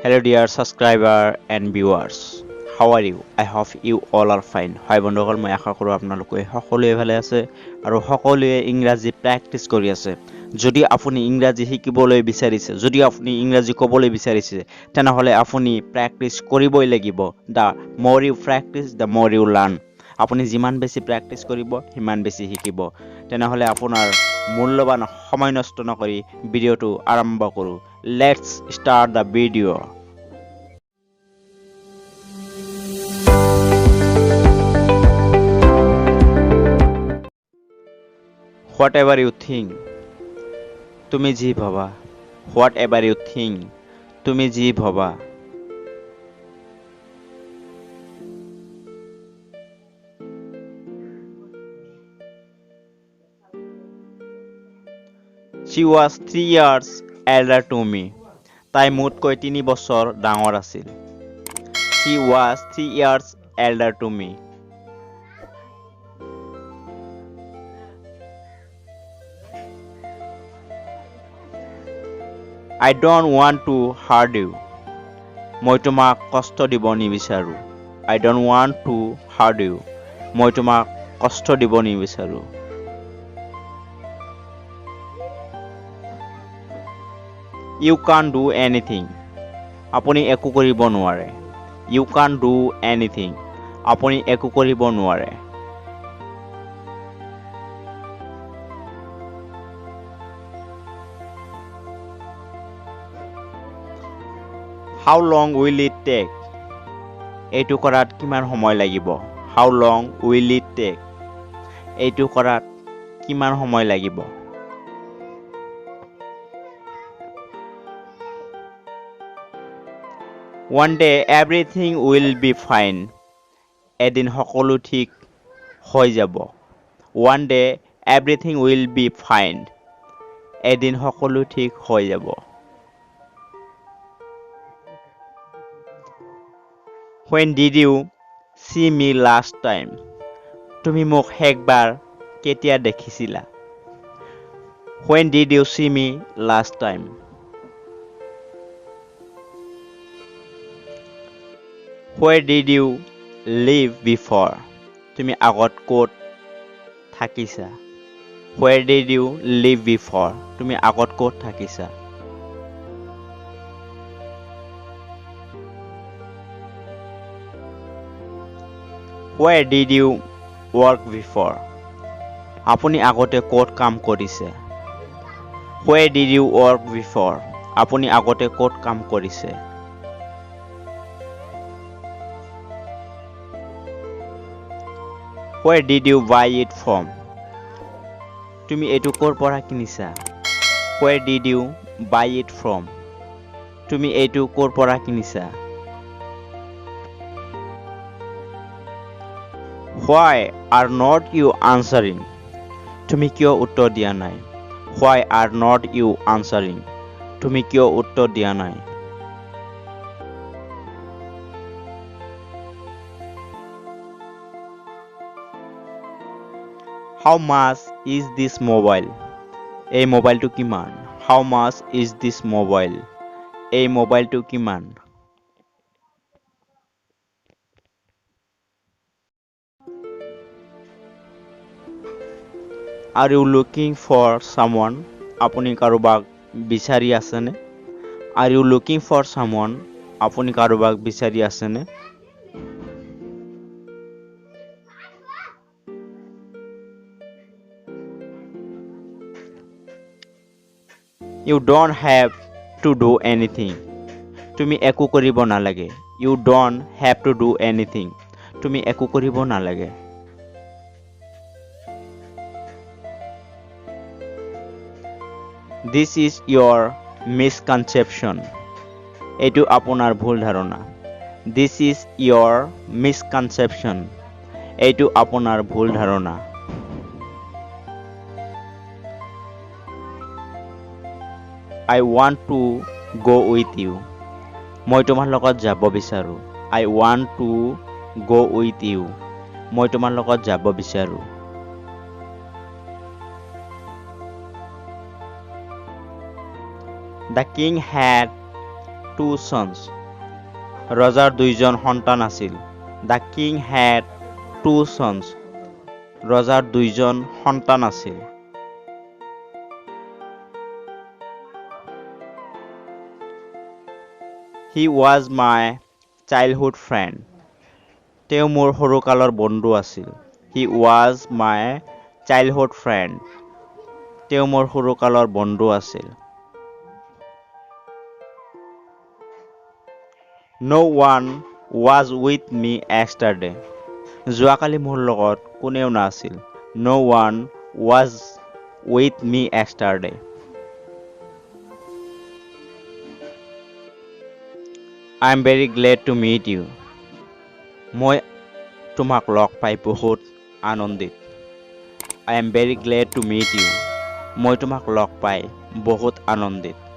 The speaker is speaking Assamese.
Hello dear subscriber and viewers. How are you? I hope you all are fine. Hi বন্ধুসকল মই আশা কৰো আপোনালোকে সকলোৱে ভালে আছে আৰু সকলোৱে ইংৰাজী প্ৰেক্টিছ কৰি আছে। যদি আপুনি ইংৰাজী শিকিবলৈ বিচাৰিছে, যদি আপুনি ইংৰাজী ক'বলৈ বিচাৰিছে, তেনেহলে আপুনি প্ৰেক্টিছ কৰিবই লাগিব। The more you practice, the more you learn. আপুনি যিমান বেছি প্ৰেক্টিছ কৰিব, সিমান বেছি শিকিব। তেনেহলে আপোনাৰ মূল্যৱান সময় নষ্ট নকৰি ভিডিঅ'টো আৰম্ভ কৰো। Let's start the video. Whatever you think, তুমি যি ভাবা। Whatever you think, তুমি যি ভাবা। She was 3 years elder to me. তাই মোতকৈ 3 বছৰ ডাঙৰ আছিল। She was 3 years elder to me. I don't want to hurt you. মই তোমাক কষ্ট দিব নিবিচাৰো। I don't want to hurt you. মই তোমাক কষ্ট দিব নিবিচাৰো। You can't do anything. আপুনি একো কৰিব নোৱাৰে। You can't do anything. আপুনি একো কৰিব নোৱাৰে। How long will it take? এইটো কৰাত কিমান সময় লাগিব? How long will it take? এইটো কৰাত কিমান সময় লাগিব? One day everything will be fine. এদিন সকলো ঠিক হৈ যাব। One day everything will be fine. এদিন সকলো ঠিক হৈ যাব। When did you see me last time? তুমি মোক একবাৰ কেতিয়া দেখিছিলা? When did you see me last time? Where did you live before? তুমি আগত ক'ত থাকিছা? Where did you live before? তুমি আগত ক'ত থাকিছা? Where did you work before? আপুনি আগতে ক'ত কাম কৰিছে? Where did you work before? আপুনি আগতে ক'ত কাম কৰিছে? Where did you buy it from? তুমি এইটো ক'ৰ পৰা কিনিছা? Where did you buy it from? তুমি এইটো ক'ৰ পৰা কিনিছা? Why are not you answering? তুমি কিয় উত্তৰ দিয়া নাই? Why are not you answering? তুমি কিয় উত্তৰ দিয়া নাই? How much is this mobile? এই মোবাইলটো কিমান? How much is this mobile? এই মোবাইলটো কিমান? Are you looking for someone? আপুনি কাৰোবাক বিচাৰি আছেনে? Are you looking for someone? আপুনি কাৰোবাক বিচাৰি আছেনে? You don't have to do anything. তুমি একো কৰিব নালাগে। You don't have to do anything. তুমি একো কৰিব নালাগে। This is your misconception. এইটো আপোনাৰ ভুল ধাৰণা। This is your misconception. এইটো আপোনাৰ ভুল ধাৰণা। I want to go with you. মই তোমাৰ লগত যাব বিচাৰো। I want to go with you. মই তোমাৰ লগত যাব বিচাৰো। The king had two sons. ৰজাৰ দুইজন সন্তান আছিল. The king had two sons. ৰজাৰ দুইজন সন্তান আছিল. He was my childhood friend. তেওঁ মোৰ সৰুকালৰ বন্ধু আছিল. He was my childhood friend. তেওঁ মোৰ সৰুকালৰ বন্ধু আছিল. No one was with me yesterday. যোৱাকালি মোৰ লগত কোনেও নাছিল. No one was with me yesterday. I am very glad to meet you. মই তোমাক লগ পাই বহুত আনন্দিত. I am very glad to meet you. মই তোমাক লগ পাই বহুত আনন্দিত.